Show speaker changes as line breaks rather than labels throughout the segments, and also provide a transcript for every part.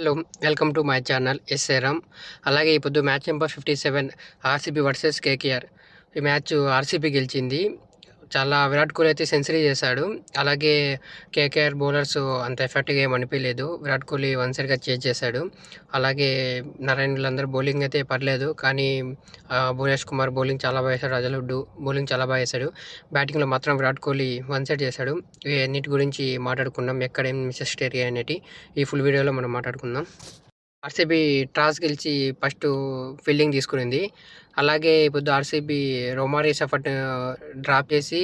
Hello! Welcome to my channel S A Ram. అలాగే ఈ పొద్దు match number 57 RCB versus KKR. ఈ మ్యాచ్ ఆర్‌సీబీ గెలిచింది. చాలా విరాట్ కోహ్లీ అయితే సెంచరీ చేశాడు. అలాగే కేకేఆర్ బౌలర్స్ అంత ఎఫెక్ట్‌గా ఏమి అనిపియలేదు. విరాట్ కోహ్లీ వన్ సైడ్‌గా చేజ్ చేశాడు. అలాగే నారాయణ వీళ్ళందరూ బౌలింగ్ అయితే పర్లేదు. కానీ భువనేష్ కుమార్ బౌలింగ్ చాలా బాగా చేశాడు. అజరుద్దీన్ బౌలింగ్ చాలా బాగా చేశాడు. బ్యాటింగ్‌లో మాత్రం విరాట్ కోహ్లీ వన్ సైడ్ చేశాడు. వీటన్నిటి గురించి మాట్లాడుకుందాం. ఎక్కడేం మిస్టేక్ అనేటి ఈ ఫుల్ వీడియోలో మనం మాట్లాడుకుందాం. ఆర్‌సీబీ టాస్ గెలిచి ఫస్టు ఫీల్డింగ్ తీసుకునింది. అలాగే ఇప్పుడు ఆర్‌సీబీ రోమారి షెఫర్ట్ డ్రాప్ చేసి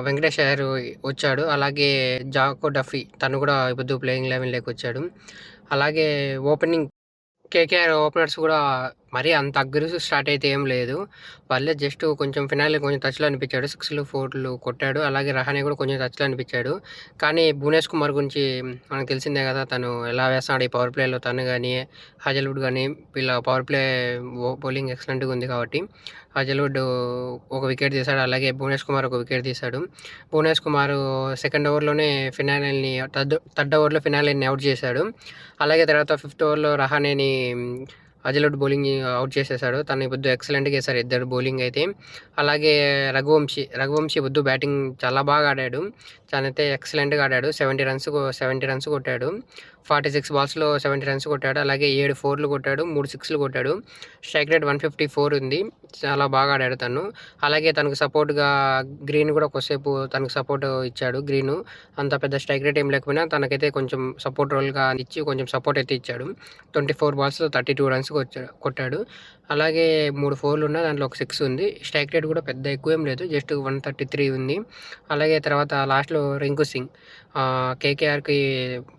వెంకటేష్ అయ్యర్ వచ్చాడు. అలాగే జాకో డఫీ తను కూడా ఇప్పుడు ప్లేయింగ్ 11లోకి వచ్చాడు. అలాగే ఓపెనింగ్ కేకేఆర్ ఓపెనర్స్ కూడా మరీ అంత అగ్రెసివ్ స్టార్ట్ అయితే ఏం లేదు. వాళ్ళే జస్ట్ కొంచెం ఫినాలే కొంచెం టచ్‌లో అనిపించాడు. 6లు, 4లు కొట్టాడు. అలాగే రహానే కూడా కొంచెం టచ్‌లో అనిపించాడు. కానీ భువనేష్ కుమార్ గురించి మనకు తెలిసిందే కదా! తను ఎలా వేస్తున్నాడు ఈ పవర్ ప్లేలో తను గానీ, హాజల్‌వుడ్ గానీ వీళ్ళ పవర్ ప్లే బౌలింగ్ ఎక్సలెంట్‌గా ఉంది కాబట్టి హాజల్‌వుడ్ ఒక వికెట్ తీశాడు. అలాగే భువనేష్ కుమార్ ఒక వికెట్ తీశాడు. భువనేష్ కుమార్ సెకండ్ ఓవర్‌లోనే ఫినాలేని థర్డ్ ఓవర్‌లో ఫినాలేని అవుట్ చేశాడు. అలాగే తర్వాత ఫిఫ్త్ ఓవర్‌లో రహానేని హాజల్‌వుడ్ బౌలింగ్ అవుట్ చేసేశాడు. తను ఇప్పుడు ఎక్సలెంట్‌గా వేశారు ఇద్దరు బౌలింగ్ అయితే. అలాగే రఘువంశీ ఇప్పుడు బ్యాటింగ్ చాలా బాగా ఆడాడు. తనైతే ఎక్సలెంట్‌గా ఆడాడు. 70 రన్స్ కొట్టాడు. 46 బాల్స్‌లో 70 రన్స్ కొట్టాడు. అలాగే 7 4లు కొట్టాడు. 3 6లు కొట్టాడు. స్ట్రైక్ రేట్ 154 ఉంది. చాలా బాగా ఆడాడు తను. అలాగే తనకు సపోర్ట్‌గా గ్రీన్ కూడా కొద్దిసేపు తనకు సపోర్ట్ ఇచ్చాడు గ్రీను. అంత పెద్ద స్ట్రైక్ రేట్ ఏం లేకపోయినా తనకైతే కొంచెం సపోర్ట్ రోల్‌గా ఇచ్చి కొంచెం సపోర్ట్ అయితే ఇచ్చాడు. 24 బాల్స్‌లో 32 రన్స్ కొట్టాడు. అలాగే 3 4లు ఉన్నాయి. దాంట్లో ఒక 6 ఉంది. స్ట్రైక్ రేట్ కూడా పెద్ద ఎక్కువేం లేదు. జస్ట్ 133 ఉంది. అలాగే తర్వాత లాస్ట్‌లో రింకు సింగ్ కేకేఆర్‌కి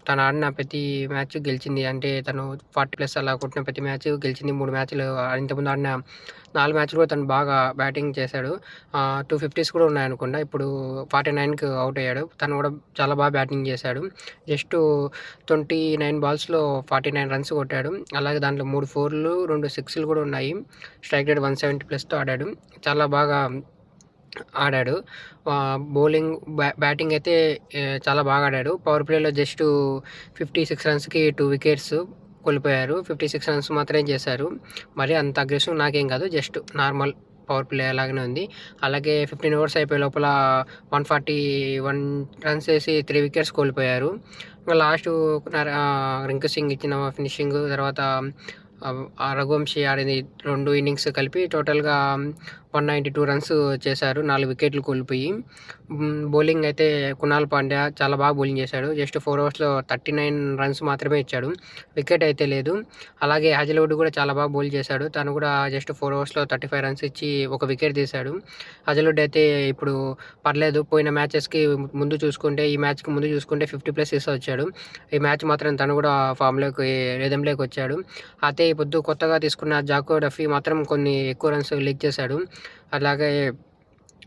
తను ఆడిన ప్రతి మ్యాచ్ గెలిచింది. అంటే తను 40+ అలా కొట్టిన ప్రతి మ్యాచ్ గెలిచింది. 3 మ్యాచ్‌లు ఇంతకుముందు ఆడిన 4 మ్యాచ్‌లు కూడా తను బాగా బ్యాటింగ్ చేశాడు. 250s కూడా ఉన్నాయనుకుంటా. ఇప్పుడు 49కి అవుట్ అయ్యాడు. తను కూడా చాలా బాగా బ్యాటింగ్ చేశాడు. జస్ట్ 29 బాల్స్‌లో 49 రన్స్ కొట్టాడు. అలాగే దాంట్లో 3 4లు, 2 6లు కూడా ఉన్నాయి. స్ట్రైక్ రేట్ 170+తో ఆడాడు. చాలా బాగా ఆడాడు. బౌలింగ్ బ్యాటింగ్ అయితే చాలా బాగా ఆడాడు. పవర్ ప్లేలో జస్ట్ 56 రన్స్‌కి 2 వికెట్స్ కోల్పోయారు. 56 రన్స్ మాత్రమే చేశారు. మరి అంత అగ్రెసివ్ నాకేం కాదు. జస్ట్ నార్మల్ పవర్ ప్లే లాగానే ఉంది. అలాగే 15 ఓవర్స్ అయిపోయే లోపల 141 రన్స్ వేసి 3 వికెట్స్ కోల్పోయారు. లాస్టు రింకు సింగ్ ఇచ్చిన ఫినిషింగ్ తర్వాత రఘువంశీ ఆడింది 2 ఇన్నింగ్స్ కలిపి టోటల్‌గా 192 రన్స్ చేశారు. 4 వికెట్లు కోల్పోయి. బౌలింగ్ అయితే కునాల్ పాండ్యా చాలా బాగా బౌలింగ్ చేశాడు. జస్ట్ 4 ఓవర్స్‌లో 39 రన్స్ మాత్రమే ఇచ్చాడు. వికెట్ అయితే లేదు. అలాగే హాజల్‌వుడ్ కూడా చాలా బాగా బౌల్ చేశాడు. తను కూడా జస్ట్ 4 ఓవర్స్‌లో 35 రన్స్ ఇచ్చి ఒక వికెట్ తీశాడు. హాజల్‌వుడ్ అయితే ఇప్పుడు పర్లేదు. పోయిన మ్యాచెస్‌కి ముందు చూసుకుంటే ఈ మ్యాచ్‌కి ముందు చూసుకుంటే 50+ వచ్చాడు. ఈ మ్యాచ్ మాత్రం తను కూడా రిథమ్‌లోకి వచ్చాడు. అయితే ఈ పొద్దు కొత్తగా తీసుకున్న జాకో డఫీ మాత్రం కొన్ని ఎక్కువ రన్స్ లెగ్ చేశాడు. అలాగే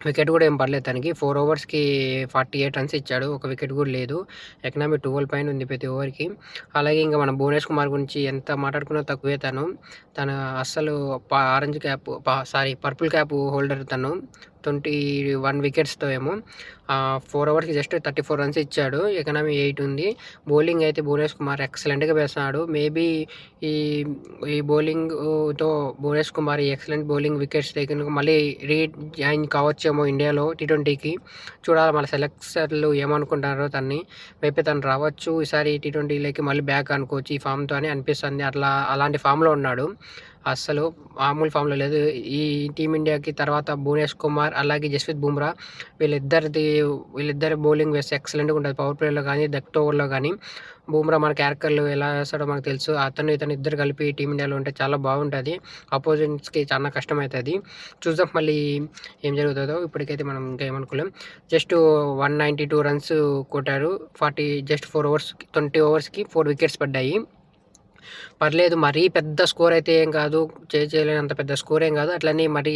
వికెట్ కూడా ఏం పడలేదు తనకి. 4 ఓవర్స్‌కి 48 రన్స్ ఇచ్చాడు. ఒక వికెట్ కూడా లేదు. ఎకనామీ 12 పైన ఉంది ప్రతి ఓవర్‌కి. అలాగే ఇంకా మనం భువనేష్ కుమార్ గురించి ఎంత మాట్లాడుకున్నా తక్కువే తను అస్సలు orange cap purple cap holder తను. 21 వికెట్స్‌తో ఏమో 4 ఓవర్స్‌కి జస్ట్ 34 రన్స్ ఇచ్చాడు. ఎకనామీ 8 ఉంది. బౌలింగ్ అయితే భువనేష్ కుమార్ ఎక్సలెంట్‌గా వేస్తున్నాడు. మేబీ ఈ ఈ బౌలింగ్‌తో భువనేష్ కుమార్ ఈ ఎక్సలెంట్ బౌలింగ్ వికెట్స్ టేకింగ్ మళ్ళీ జాయిన్ కావచ్చేమో ఇండియాలో టీ20కి. చూడాలి మన సెలెక్టర్లు ఏమనుకుంటారో తనని. మేబీ తను రావచ్చు ఈసారి టీ20లోకి మళ్ళీ బ్యాక్ అనుకోవచ్చు ఈ ఫామ్‌తో అని అనిపిస్తుంది. అలాంటి ఫామ్‌లో ఉన్నాడు. అస్సలు మామూలు ఫామ్‌లో లేదు. ఈ టీమిండియాకి తర్వాత భువనేష్ కుమార్ అలాగే జస్ప్రీత్ బుమ్రా వీళ్ళిద్దరి బౌలింగ్ వేస్తే ఎక్సలెంట్‌గా ఉంటుంది. పవర్ ప్లేలో కానీ, డెత్ ఓవర్‌లో కానీ. బుమ్రా మన క్యారెక్టర్‌లు ఎలా వేస్తాడో మనకు తెలుసు. ఇతను ఇద్దరు కలిపి టీమిండియాలో ఉంటే చాలా బాగుంటుంది. అపోజిషన్స్‌కి చాలా కష్టమవుతుంది. చూద్దాం మళ్ళీ ఏం జరుగుతుందో. ఇప్పటికైతే మనం ఇంకా ఏమనుకోలేం. జస్ట్ 192 రన్స్ కొట్టారు. 20 ఓవర్స్‌కి 4 వికెట్స్ పడ్డాయి. పర్లేదు. మరీ పెద్ద స్కోర్ అయితే ఏం కాదు. చేయలేనంత పెద్ద స్కోర్ ఏం కాదు. అట్లని మరీ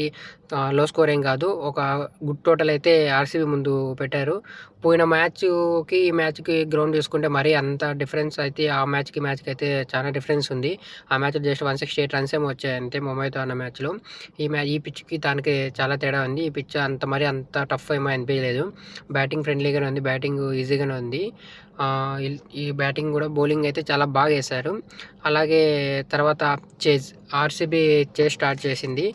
లో స్కోర్ ఏం కాదు. ఒక గుడ్ టోటల్ అయితే ఆర్‌సీబీ ముందు పెట్టారు. పోయిన మ్యాచ్‌కి, ఈ మ్యాచ్‌కి గ్రౌండ్ చూసుకుంటే మరీ అంత డిఫరెన్స్ అయితే ఆ మ్యాచ్‌కి, అయితే చాలా డిఫరెన్స్ ఉంది. ఆ మ్యాచ్‌లో జస్ట్ 168 రన్స్ ఏమో వచ్చాయి అంతే ముంబైతో ఆడిన మ్యాచ్‌లో. ఈ పిచ్‌కి దానికి చాలా తేడా ఉంది. ఈ పిచ్ అంత టఫ్ ఏమో అనిపియలేదు. బ్యాటింగ్ ఫ్రెండ్లీగానే ఉంది. బ్యాటింగ్ ఈజీగానే ఉంది. ఈ బ్యాటింగ్ కూడా బౌలింగ్ అయితే చాలా బాగా ఏశారు. అలాగే తర్వాత ఆర్‌సీబీ స్టార్ట్ చేసింది.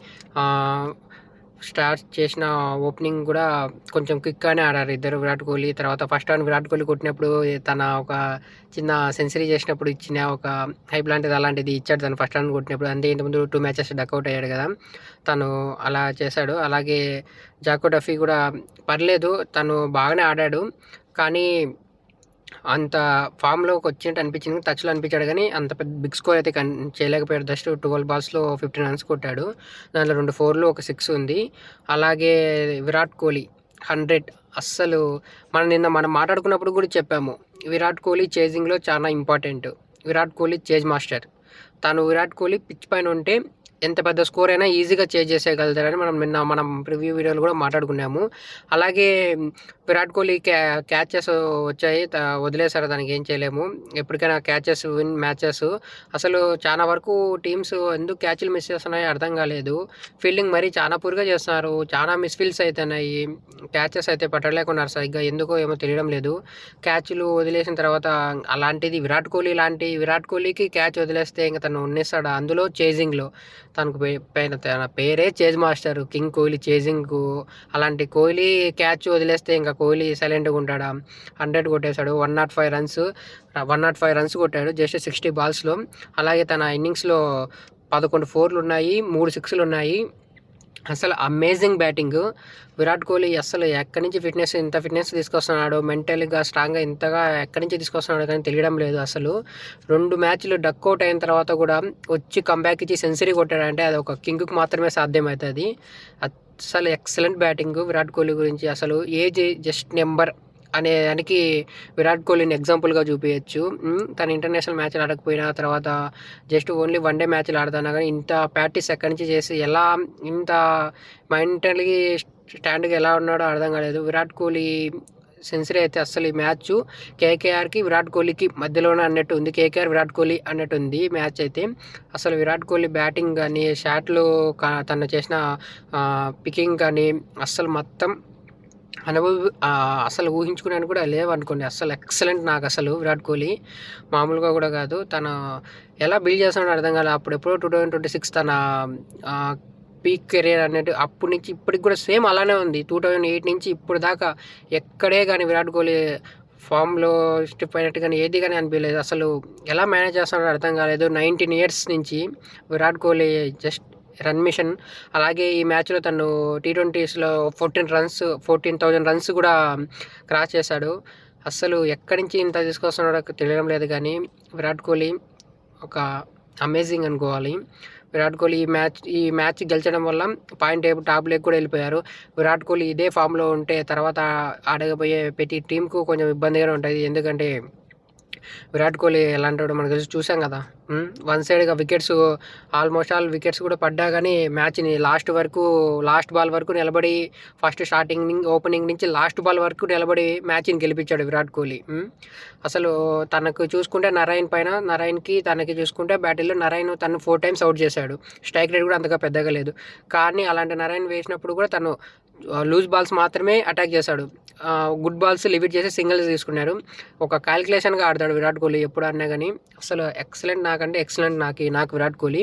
స్టార్ట్ చేసిన ఓపెనింగ్ కూడా కొంచెం క్విక్‌గానే ఆడారు ఇద్దరు. విరాట్ కోహ్లీ తర్వాత ఫస్ట్ రౌండ్ విరాట్ కోహ్లీ కొట్టినప్పుడు తన ఒక చిన్న సెంచరీ చేసినప్పుడు ఇచ్చిన ఒక హైప్ అలాంటిది ఇచ్చాడు తను ఫస్ట్ రౌండ్ కొట్టినప్పుడు. అంటే ఇంతకుముందు 2 మ్యాచెస్ డకౌట్ అయ్యాడు కదా! తను అలా చేశాడు. అలాగే జాకో డఫీ కూడా పర్లేదు, తను బాగానే ఆడాడు. కానీ అంత ఫామ్‌లోకి వచ్చినట్టు అనిపించింది. టచ్‌లో అనిపించాడు కానీ అంత పెద్ద బిగ్ స్కోర్ అయితే చేయలేకపోయాడు. జస్ట్ 12 బాల్స్‌లో 15 రన్స్ కొట్టాడు. దాంట్లో 2 4లు, ఒక 6 ఉంది. అలాగే విరాట్ కోహ్లీ 100 అస్సలు మనం మాట్లాడుకున్నప్పుడు కూడా చెప్పాము. విరాట్ కోహ్లీ చేజింగ్‌లో చాలా important. Virat Kohli chase master. Virat Kohli pitch పైన ఉంటే ఎంత పెద్ద స్కోర్ అయినా ఈజీగా చేజ్ చేసేయగలుగుతారని మనం ప్రివ్యూ వీడియోలో కూడా మాట్లాడుకున్నాము. అలాగే విరాట్ కోహ్లీ క్యాచెస్ వచ్చాయి. వదిలేశారు, దానికి ఏం చేయలేము. ఎప్పటికైనా క్యాచెస్ విన్ మ్యాచెస్. అసలు చాలా వరకు టీమ్స్ ఎందుకు క్యాచ్‌లు మిస్ చేస్తున్నాయో అర్థం కాలేదు. ఫీల్డింగ్ మరీ చాలా పూర్‌గా చేస్తున్నారు. చాలా మిస్‌ఫీల్డ్స్ అయితున్నాయి. క్యాచెస్ అయితే పట్టలేకున్నారు సరిగ్గా. ఎందుకో ఏమో తెలియడం లేదు. క్యాచ్‌లు వదిలేసిన తర్వాత అలాంటిది విరాట్ కోహ్లీకి క్యాచ్ వదిలేస్తే ఇంక తను ఉన్నిస్తాడా? అందులో చేజింగ్‌లో తనకు తన పేరే చేజ్ మాస్టర్, కింగ్ కోహ్లీ చేజింగ్‌కు. అలాంటి కోహ్లీ క్యాచ్ వదిలేస్తే ఇంకా కోహ్లీ సైలెంట్‌గా ఉంటాడా? 100 కొట్టేశాడు. 105 రన్స్ కొట్టాడు జస్ట్ 60 బాల్స్‌లో. అలాగే తన ఇన్నింగ్స్‌లో 11 4లు ఉన్నాయి, 3 6లు ఉన్నాయి. అసలు అమేజింగ్ బ్యాటింగు. విరాట్ కోహ్లీ అస్సలు ఎక్కడి నుంచి ఇంత ఫిట్‌నెస్ తీసుకొస్తున్నాడో, మెంటల్‌గా స్ట్రాంగ్‌గా ఇంతగా ఎక్కడి నుంచి తీసుకొస్తున్నాడో కానీ తెలియడం లేదు అసలు. 2 మ్యాచ్‌లు డకౌట్ అయిన తర్వాత కూడా వచ్చి కమ్‌బ్యాక్ ఇచ్చి సెంచరీ కొట్టాడంటే అది ఒక కింగ్‌కి మాత్రమే సాధ్యమైతది. అస్సలు ఎక్సలెంట్ బ్యాటింగు విరాట్ కోహ్లీ గురించి. అసలు ఏజ్ జస్ట్ నంబర్ అనే దానికి విరాట్ కోహ్లీని ఎగ్జాంపుల్‌గా చూపియొచ్చు. తను ఇంటర్నేషనల్ మ్యాచ్‌లు ఆడకపోయినా, తర్వాత జస్ట్ ఓన్లీ వన్ డే మ్యాచ్‌లు ఆడుతున్నా కానీ ఇంత ప్రాక్టీస్ ఎక్కడి నుంచి చేసి ఎలా ఇంత మెంటల్లీ స్టాండ్‌గా ఎలా ఉన్నాడో అర్థం కాలేదు. విరాట్ కోహ్లీ సెంచరీ అయితే అస్సలు ఈ మ్యాచ్ కేకేఆర్‌కి, విరాట్ కోహ్లీకి మధ్యలోనే అన్నట్టు ఉంది. కేకేఆర్, విరాట్ కోహ్లీ అన్నట్టు ఉంది మ్యాచ్ అయితే. అసలు విరాట్ కోహ్లీ బ్యాటింగ్ కానీ, షాట్లు తను చేసిన పికింగ్ కానీ అస్సలు మొత్తం అసలు ఊహించుకున్నాను కూడా లేవనుకోండి. అస్సలు ఎక్సలెంట్ నాకసలు విరాట్ కోహ్లీ. మామూలుగా కూడా కాదు. ఎలా బిల్డ్ చేస్తున్నాడో అర్థం కాలే. అప్పుడెప్పుడో 2026 తన పీక్ కెరియర్ అన్నట్టు అప్పటి నుంచి ఇప్పటికి కూడా సేమ్ అలానే ఉంది. 2008 నుంచి ఇప్పుడు దాకా ఎక్కడే కానీ విరాట్ కోహ్లీ ఫామ్‌లో స్టిఫ్ అయినట్టు కానీ ఏది కానీ అనిపియలేదు. అసలు ఎలా మేనేజ్ చేస్తున్నాడో అర్థం కాలేదు. 19 ఇయర్స్ నుంచి Virat Kohli just run mission. అలాగే ఈ మ్యాచ్‌లో తను టీ20స్‌లో 14,000 రన్స్ కూడా క్రాస్ చేశాడు. అస్సలు ఎక్కడి నుంచి ఇంత తీసుకొస్తున్నాడో తెలియడం లేదు కానీ విరాట్ కోహ్లీ ఒక అమేజింగ్ అనుకోవాలి. విరాట్ కోహ్లీ ఈ మ్యాచ్ గెలిచడం వల్ల పాయింట్ టేబుల్ టాప్‌లోకి కూడా వెళ్ళిపోయారు. విరాట్ కోహ్లీ ఇదే ఫామ్‌లో ఉంటే తర్వాత ఆడకపోయే ప్రతి టీమ్‌కు కొంచెం ఇబ్బందిగానే ఉంటది. ఎందుకంటే విరాట్ కోహ్లీ ఎలాంటోడో మనకు చూసాం కదా! వన్ సైడ్‌గా ఆల్మోస్ట్ ఆల్ వికెట్స్ కూడా పడ్డా గానీ మ్యాచ్‌ని లాస్ట్ బాల్ వరకు నిలబడి ఓపెనింగ్ నుంచి లాస్ట్ బాల్ వరకు నిలబడి మ్యాచ్‌ని గెలిపించాడు విరాట్ కోహ్లీ. అసలు తనకు చూసుకుంటే నరైన్‌కి తనకి చూసుకుంటే బ్యాటిల్‌లో నరైన్ తను 4 టైమ్స్ అవుట్ చేశాడు. స్ట్రైక్ రేట్ కూడా అంతగా పెద్దగా లేదు. కానీ అలాంటి నరైన్ వేసినప్పుడు కూడా తను లూజ్ బాల్స్ మాత్రమే అటాక్ చేశాడు. గుడ్ బాల్స్ లిమిట్ చేసి సింగిల్స్ తీసుకున్నాడు. ఒక కాలిక్యులేషన్‌గా ఆడతాడు విరాట్ కోహ్లీ ఎప్పుడు ఆడినా గానీ. అసలు ఎక్సలెంట్, నాకంటే ఎక్సలెంట్ నాకు విరాట్ కోహ్లీ.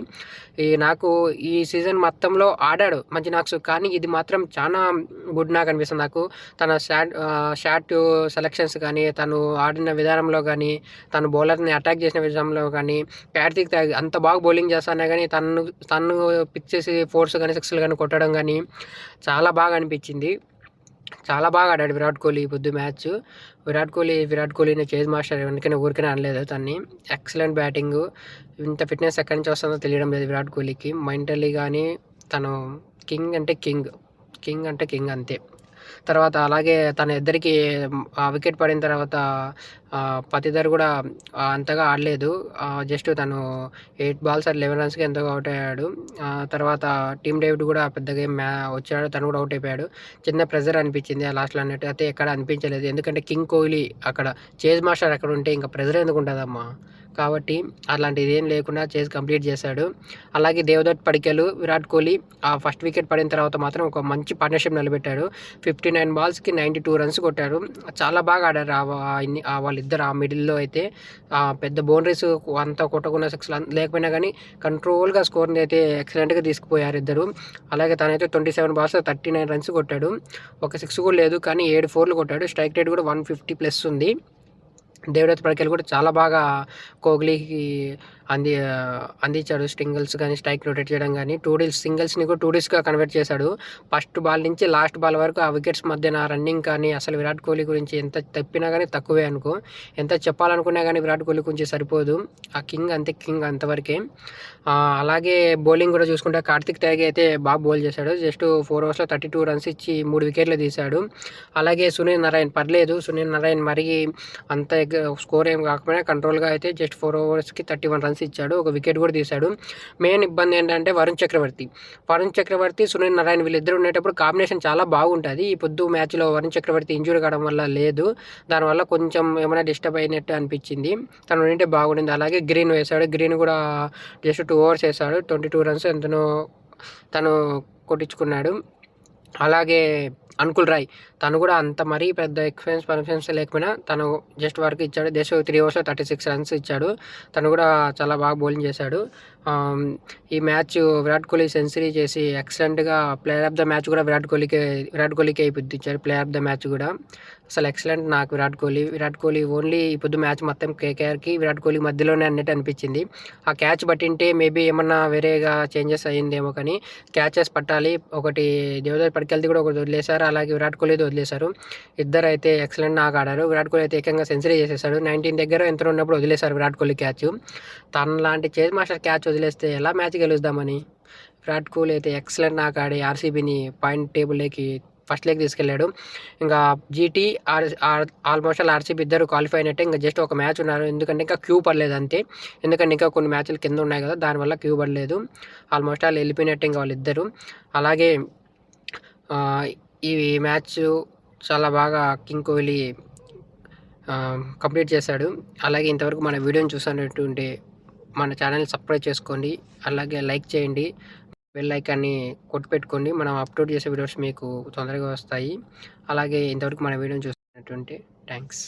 నాకు ఈ సీజన్ మొత్తంలో ఆడాడు మంచి నాక్స్. కానీ ఇది మాత్రం చాలా గుడ్ నాక్ అనిపిస్తుంది నాకు. తన షాట్ సెలక్షన్స్ కానీ, తను ఆడిన విధానంలో కానీ, తను బౌలర్‌ని అటాక్ చేసిన విధానంలో కానీ, కార్తీక్ అంత బాగా బౌలింగ్ చేస్తున్నా కానీ తను పిక్ చేసి 4స్ కానీ, 6లు కానీ కొట్టడం కానీ చాలా బాగా అనిపించింది. చాలా బాగా ఆడాడు విరాట్ కోహ్లీ ఈ పొద్దు మ్యాచ్. విరాట్ కోహ్లీని చేజ్ మాస్టర్ ఎందుకని ఊరికనే అనలేదు తన్ని. Excellent batting. ఇంత ఫిట్‌నెస్ ఎక్కడి నుంచి వస్తుందో తెలియడం లేదు విరాట్ కోహ్లీకి. మెంటల్లీ కానీ తను కింగ్ అంటే కింగ్. కింగ్ అంటే కింగ్ అంతే. తర్వాత అలాగే తన ఇద్దరికి వికెట్ పడిన తర్వాత పతిదర్ కూడా అంతగా ఆడలేదు. జస్ట్ తను 8 బాల్స్ 11 రన్స్‌కి ఎంతో అవుట్ అయ్యాడు. తర్వాత టీమ్ డేవిడ్ కూడా పెద్దగా ఏం వచ్చాడు. తను కూడా అవుట్ అయిపోయాడు. చిన్న ప్రెజర్ అనిపించింది ఆ లాస్ట్‌లో అన్నట్టు. అయితే ఎక్కడ అనిపించలేదు. ఎందుకంటే కింగ్ కోహ్లీ అక్కడ చేజ్ మాస్టర్ అక్కడ ఉంటే ఇంకా ప్రెజర్ ఎందుకు ఉంటదమ్మా. కాబట్టి అలాంటిది ఏం లేకుండా చేసి కంప్లీట్ చేశాడు. అలాగే దేవదత్ పడిక్కల్, విరాట్ కోహ్లీ ఫస్ట్ వికెట్ పడిన తర్వాత మాత్రం ఒక మంచి పార్ట్నర్‌షిప్ నిలబెట్టాడు. 59 బాల్స్‌కి 92 రన్స్ కొట్టాడు. చాలా బాగా ఆడారు. వాళ్ళిద్దరు ఆ మిడిల్‌లో అయితే పెద్ద బౌండరీస్ అంతా కొట్టకుండా సిక్స్‌లు లేకపోయినా కానీ కంట్రోల్‌గా స్కోర్‌ని అయితే ఎక్సలెంట్‌గా తీసుకుపోయారు ఇద్దరు. అలాగే తనైతే 27 బాల్స్‌లో 39 రన్స్ కొట్టాడు. ఒక 6 కూడా లేదు కానీ 7 4లు కొట్టాడు. స్ట్రైక్ రేట్ కూడా 150 ప్లస్ ఉంది. దేవదత్ పడిక్కల్ కూడా చాలా బాగా కోహ్లీకి అందించాడు. సింగిల్స్ కానీ, స్ట్రైక్ రొటేట్ చేయడం కానీ, సింగిల్స్‌ని కూడా 2 డీస్‌గా కన్వర్ట్ చేశాడు. ఫస్ట్ బాల్ నుంచి లాస్ట్ బాల్ వరకు ఆ వికెట్స్ మధ్యన రన్నింగ్ కానీ, అసలు విరాట్ కోహ్లీ గురించి ఎంత చెప్పినా కానీ తక్కువే అనుకో. ఎంత చెప్పాలనుకున్నా కానీ విరాట్ కోహ్లీ గురించి సరిపోదు. ఆ కింగ్ అంతే, కింగ్ అంతవరకే. అలాగే బౌలింగ్ కూడా చూసుకుంటే కార్తిక్ త్యాగి అయితే బాగా బౌల్ చేశాడు. జస్ట్ 4 ఓవర్స్‌లో 32 రన్స్ ఇచ్చి 3 వికెట్లు తీశాడు. అలాగే సునీల్ నారాయణ్ పర్లేదు. సునీల్ నారాయణ్ మరీ అంత స్కోర్ ఏం కాకపోయినా కంట్రోల్‌గా అయితే జస్ట్ 4 ఓవర్స్‌కి 31 రన్స్ ఇచ్చాడు. ఒక వికెట్ కూడా తీశాడు. మెయిన్ ఇబ్బంది ఏంటంటే వరుణ్ చక్రవర్తి, సునీల్ నారాయణ్ వీళ్ళిద్దరు ఉండేటప్పుడు కాంబినేషన్ చాలా బాగుంటుంది. ఈ పొద్దు మ్యాచ్‌లో వరుణ్ చక్రవర్తి ఇంజ్యూరీ కావడం వల్ల లేదు. దానివల్ల కొంచెం ఏమైనా డిస్టర్బ్ అయినట్టు అనిపించింది. తను ఉంటే బాగుండింది. అలాగే గ్రీన్ వేశాడు. గ్రీన్ కూడా జస్ట్ 2 ఓవర్స్ వేశాడు. 22 రన్స్ ఎంతనో తను కొట్టించుకున్నాడు. అలాగే అంకుల్ రాయ్ తను కూడా అంత మరీ పెద్ద పర్ఫార్మెన్స్ లేకపోయినా తను జస్ట్ వరకు ఇచ్చాడు. జస్ట్ 3 ఓవర్స్‌లో 36 రన్స్ ఇచ్చాడు. తను కూడా చాలా బాగా బౌలింగ్ చేశాడు. ఈ మ్యాచ్ విరాట్ కోహ్లీ సెంచరీ చేసి ఎక్సలెంట్‌గా ప్లేయర్ ఆఫ్ ద మ్యాచ్ కూడా విరాట్ కోహ్లీకే ఇప్పించారు. ప్లేయర్ ఆఫ్ ద మ్యాచ్ కూడా అసలు ఎక్సలెంట్ నాకు విరాట్ కోహ్లీ ఓన్లీ ఇప్పుడు మ్యాచ్ మొత్తం కేకేఆర్‌కి విరాట్ కోహ్లీ మధ్యలోనే అన్నట్టు అనిపించింది. ఆ క్యాచ్ పట్టింటే మేబీ ఏమన్నా వేరేగా చేంజెస్ అయ్యిందేమో కానీ క్యాచెస్ పట్టాలి. ఒకటి దేవదత్ పడిక్కల్‌ది కూడా ఒకటి వదిలేశారు. అలాగే విరాట్ కోహ్లీది వదిలేశారు. ఇద్దరైతే ఎక్సలెంట్ నాకు ఆడారు. విరాట్ కోహ్లీ అయితే ఏకంగా సెంచరీ చేసేసాడు. 19 దగ్గర ఎంతలో ఉన్నప్పుడు వదిలేశారు విరాట్ కోహ్లీ క్యాచ్. తనలాంటి చేజ్ మాస్టర్ క్యాచ్ వదిలేస్తే ఎలా మ్యాచ్ గెలుద్దామని. విరాట్ కోహ్లీ అయితే ఎక్సలెంట్ నాకు ఆడి ఆర్సీబీని పాయింట్ టేబుల్లోకి ఫస్ట్ లెగ్ తీసుకెళ్ళాడు. ఇంకా జీటీ ఆల్మోస్ట్ ఆర్సీబీ ఇద్దరు క్వాలిఫై అయినట్టే. ఇంకా జస్ట్ ఒక మ్యాచ్ ఉన్నారు. ఎందుకంటే ఇంకా క్యూ పడలేదు అంతే. ఎందుకంటే ఇంకా కొన్ని మ్యాచ్లు కింద ఉన్నాయి కదా, దానివల్ల క్యూ పడలేదు. ఆల్మోస్ట్ వెళ్ళిపోయినట్టే ఇంకా వాళ్ళిద్దరు. అలాగే ఈ మ్యాచ్ చాలా బాగా కింగ్ కోహ్లీ కంప్లీట్ చేశాడు. అలాగే ఇంతవరకు మన వీడియోని చూస్తున్నట్టుంటే మన ఛానల్ని సబ్స్క్రైబ్ చేసుకోండి. అలాగే లైక్ చేయండి. బెల్ ఐకాన్ని కొట్టి పెట్టుకోండి. మనం అప్లోడ్ చేసే వీడియోస్ మీకు తొందరగా వస్తాయి. అలాగే ఇంతవరకు మన వీడియోని చూస్తున్నట్టుంటే థ్యాంక్స్.